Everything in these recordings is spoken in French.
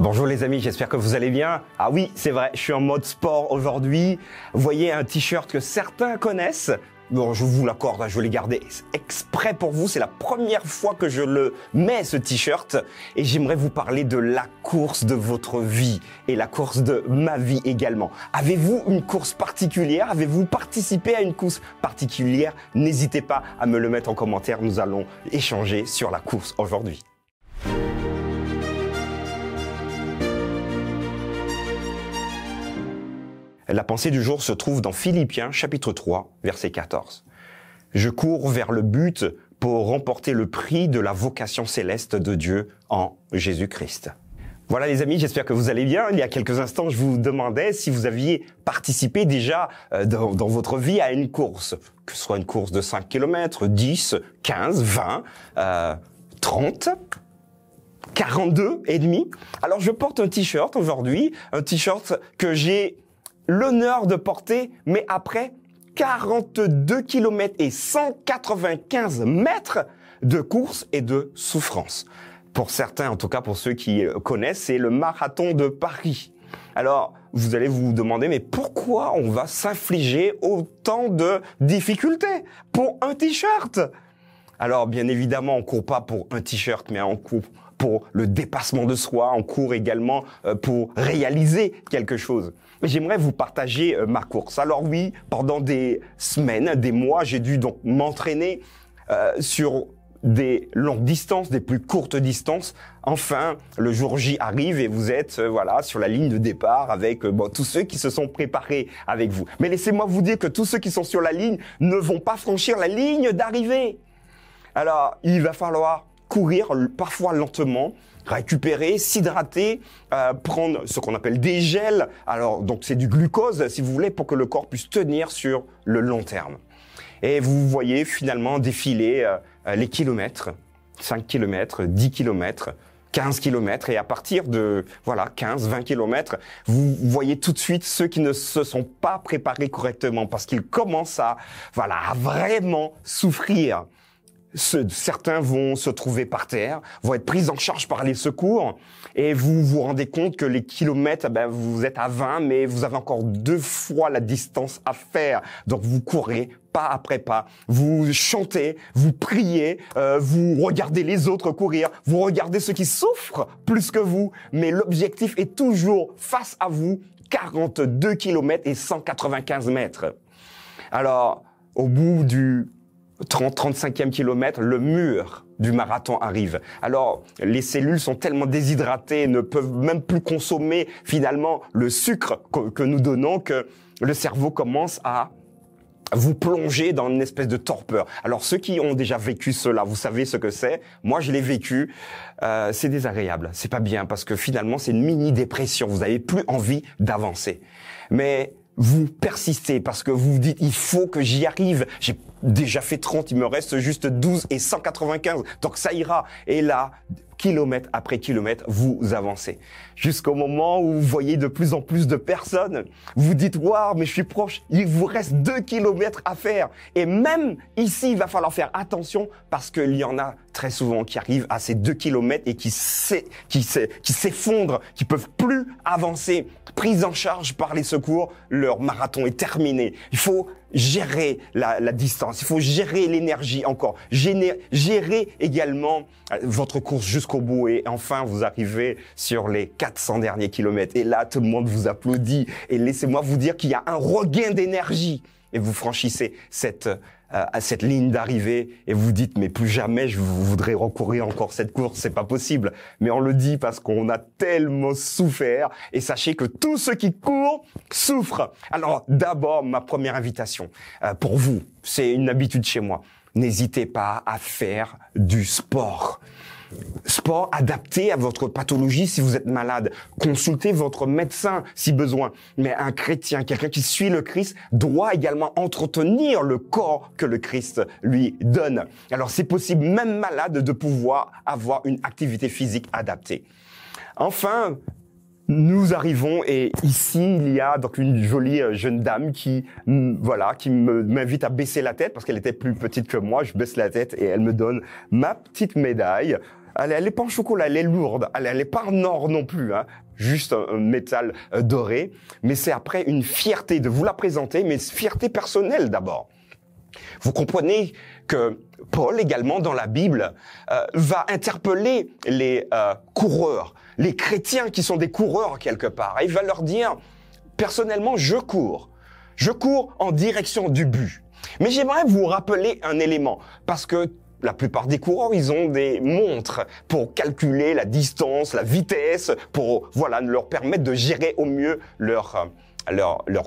Bonjour les amis, j'espère que vous allez bien. Ah oui, c'est vrai, je suis en mode sport aujourd'hui. Vous voyez un t-shirt que certains connaissent. Bon, je vous l'accorde, je vais les garder exprès pour vous. C'est la première fois que je le mets, ce t-shirt. Et j'aimerais vous parler de la course de votre vie et la course de ma vie également. Avez-vous une course particulière? Avez-vous participé à une course particulière? N'hésitez pas à me le mettre en commentaire. Nous allons échanger sur la course aujourd'hui. La pensée du jour se trouve dans Philippiens chapitre 3, verset 14. Je cours vers le but pour remporter le prix de la vocation céleste de Dieu en Jésus-Christ. Voilà les amis, j'espère que vous allez bien. Il y a quelques instants, je vous demandais si vous aviez participé déjà dans votre vie à une course, que ce soit une course de 5 km, 10, 15, 20, 30... 42 et demi. Alors je porte un t-shirt aujourd'hui, un t-shirt que j'ai l'honneur de porter, mais après 42 km et 195 mètres de course et de souffrance. Pour certains, en tout cas pour ceux qui connaissent, c'est le marathon de Paris. Alors, vous allez vous demander, mais pourquoi on va s'infliger autant de difficultés pour un t-shirt? Alors, bien évidemment, on court pas pour un t-shirt, mais on court pour le dépassement de soi, on court également pour réaliser quelque chose. J'aimerais vous partager ma course. Alors oui, pendant des semaines, des mois, j'ai dû donc m'entraîner sur des longues distances, des plus courtes distances. Enfin, le jour J arrive et vous êtes voilà sur la ligne de départ avec tous ceux qui se sont préparés avec vous. Mais laissez-moi vous dire que tous ceux qui sont sur la ligne ne vont pas franchir la ligne d'arrivée. Alors, il va falloir courir parfois lentement, récupérer, s'hydrater, prendre ce qu'on appelle des gels. Alors, donc c'est du glucose, si vous voulez, pour que le corps puisse tenir sur le long terme. Et vous voyez finalement défiler les kilomètres, 5 km, 10 km, 15 km. Et à partir de 15, 20 km, vous voyez tout de suite ceux qui ne se sont pas préparés correctement parce qu'ils commencent à vraiment souffrir. Certains vont se trouver par terre, vont être pris en charge par les secours et vous vous rendez compte que les kilomètres, vous êtes à 20, mais vous avez encore 2 fois la distance à faire. Donc vous courez pas après pas, vous chantez, vous priez, vous regardez les autres courir, vous regardez ceux qui souffrent plus que vous, mais l'objectif est toujours face à vous, 42 km et 195 mètres. Alors, au bout du 35e kilomètre, le mur du marathon arrive. Alors, les cellules sont tellement déshydratées, ne peuvent même plus consommer finalement le sucre que nous donnons que le cerveau commence à vous plonger dans une espèce de torpeur. Alors, ceux qui ont déjà vécu cela, vous savez ce que c'est. Moi, je l'ai vécu. C'est désagréable. C'est pas bien parce que finalement, c'est une mini-dépression. Vous n'avez plus envie d'avancer. Mais vous persistez parce que vous vous dites, il faut que j'y arrive. J'ai déjà fait 30, il me reste juste 12 et 195. Donc ça ira. Et là, kilomètre après kilomètre, vous avancez. Jusqu'au moment où vous voyez de plus en plus de personnes. Vous dites, waouh, mais je suis proche. Il vous reste 2 kilomètres à faire. Et même ici, il va falloir faire attention parce qu'il y en a très souvent qui arrivent à ces 2 kilomètres et qui s'effondrent, qui peuvent plus avancer. Prise en charge par les secours, leur marathon est terminé. Il faut gérer la distance, il faut gérer l'énergie encore, gérer également votre course jusqu'au bout et enfin vous arrivez sur les 400 derniers kilomètres et là tout le monde vous applaudit et laissez-moi vous dire qu'il y a un regain d'énergie et vous franchissez cette ligne d'arrivée et vous dites mais plus jamais je voudrais recourir encore cette course, c'est pas possible. Mais on le dit parce qu'on a tellement souffert et sachez que tous ceux qui courent souffrent. Alors d'abord ma première invitation pour vous, c'est une habitude chez moi. N'hésitez pas à faire du sport. Sport adapté à votre pathologie si vous êtes malade. Consultez votre médecin si besoin. Mais un chrétien, quelqu'un qui suit le Christ, doit également entretenir le corps que le Christ lui donne. Alors c'est possible, même malade, de pouvoir avoir une activité physique adaptée. Enfin, nous arrivons et ici il y a donc une jolie jeune dame qui m'invite à baisser la tête parce qu'elle était plus petite que moi. Je baisse la tête et elle me donne ma petite médaille. Elle n'est pas en chocolat, elle est lourde. Elle n'est pas en or non plus, hein. Juste un métal doré. Mais c'est après une fierté de vous la présenter, mais fierté personnelle d'abord. Vous comprenez que Paul, également dans la Bible, va interpeller les coureurs, les chrétiens qui sont des coureurs quelque part. Et il va leur dire, personnellement, je cours en direction du but. Mais j'aimerais vous rappeler un élément, parce que la plupart des coureurs, ils ont des montres pour calculer la distance, la vitesse, pour leur permettre de gérer au mieux leur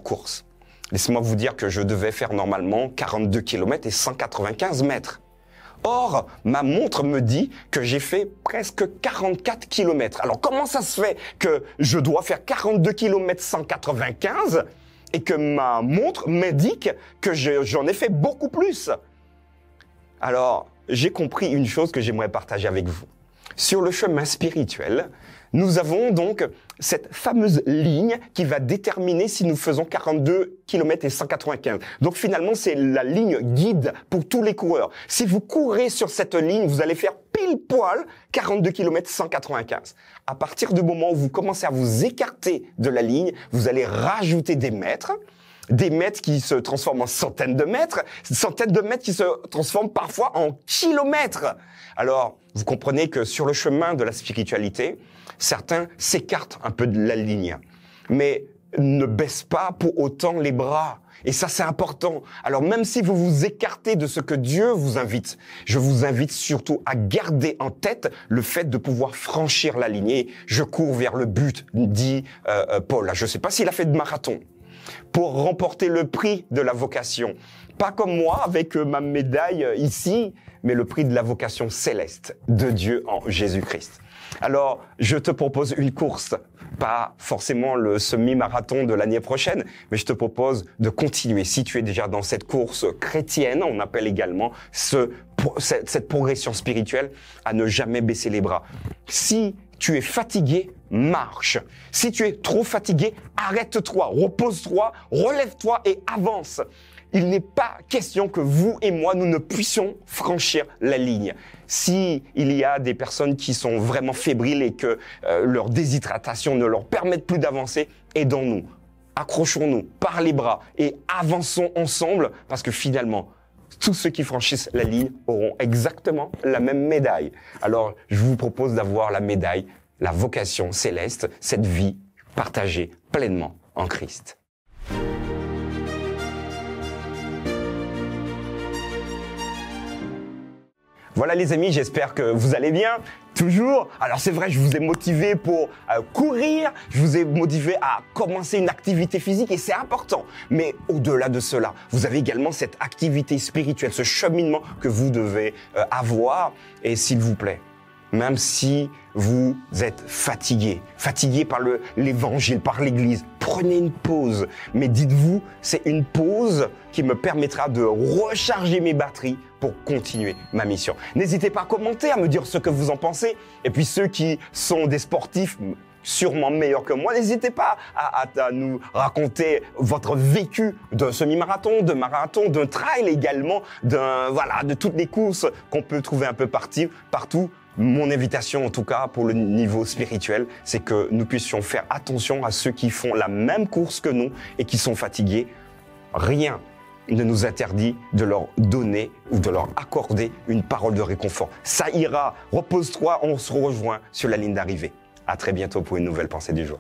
course. Laissez-moi vous dire que je devais faire normalement 42 km et 195 mètres. Or, ma montre me dit que j'ai fait presque 44 km. Alors, comment ça se fait que je dois faire 42 km 195 et que ma montre m'indique que j'en ai fait beaucoup plus? Alors, j'ai compris une chose que j'aimerais partager avec vous. Sur le chemin spirituel, nous avons donc cette fameuse ligne qui va déterminer si nous faisons 42 km et 195. Donc finalement, c'est la ligne guide pour tous les coureurs. Si vous courez sur cette ligne, vous allez faire pile poil 42 km 195. À partir du moment où vous commencez à vous écarter de la ligne, vous allez rajouter des mètres qui se transforment en centaines de mètres qui se transforment parfois en kilomètres. Alors, vous comprenez que sur le chemin de la spiritualité, certains s'écartent un peu de la ligne, mais ne baissent pas pour autant les bras. Et ça, c'est important. Alors, même si vous vous écartez de ce que Dieu vous invite, je vous invite surtout à garder en tête le fait de pouvoir franchir la ligne. Et je cours vers le but, dit Paul. Je ne sais pas s'il a fait de marathon pour remporter le prix de la vocation. Pas comme moi, avec ma médaille ici, mais le prix de la vocation céleste de Dieu en Jésus-Christ. Alors, je te propose une course, pas forcément le semi-marathon de l'année prochaine, mais je te propose de continuer. Si tu es déjà dans cette course chrétienne, on appelle également cette progression spirituelle, à ne jamais baisser les bras. Si tu es fatigué, marche. Si tu es trop fatigué, arrête-toi, repose-toi, relève-toi et avance. Il n'est pas question que vous et moi, nous ne puissions franchir la ligne. Si il y a des personnes qui sont vraiment fébriles et que leur déshydratation ne leur permet plus d'avancer, aidons-nous, accrochons-nous par les bras et avançons ensemble parce que finalement, tous ceux qui franchissent la ligne auront exactement la même médaille. Alors, je vous propose d'avoir la médaille, la vocation céleste, cette vie partagée pleinement en Christ. Voilà les amis, j'espère que vous allez bien. Toujours. Alors c'est vrai, je vous ai motivé pour courir, je vous ai motivé à commencer une activité physique et c'est important. Mais au-delà de cela, vous avez également cette activité spirituelle, ce cheminement que vous devez avoir. Et s'il vous plaît, même si vous êtes fatigué par l'évangile, par l'église, prenez une pause. Mais dites-vous, c'est une pause qui me permettra de recharger mes batteries pour continuer ma mission. N'hésitez pas à commenter, à me dire ce que vous en pensez. Et puis ceux qui sont des sportifs sûrement meilleurs que moi, n'hésitez pas à nous raconter votre vécu d'un semi-marathon, d'un marathon, d'un trail également, de toutes les courses qu'on peut trouver un peu partout. Mon invitation, en tout cas, pour le niveau spirituel, c'est que nous puissions faire attention à ceux qui font la même course que nous et qui sont fatigués. Rien ne nous interdit de leur donner ou de leur accorder une parole de réconfort. Ça ira, repose-toi, on se rejoint sur la ligne d'arrivée. À très bientôt pour une nouvelle pensée du jour.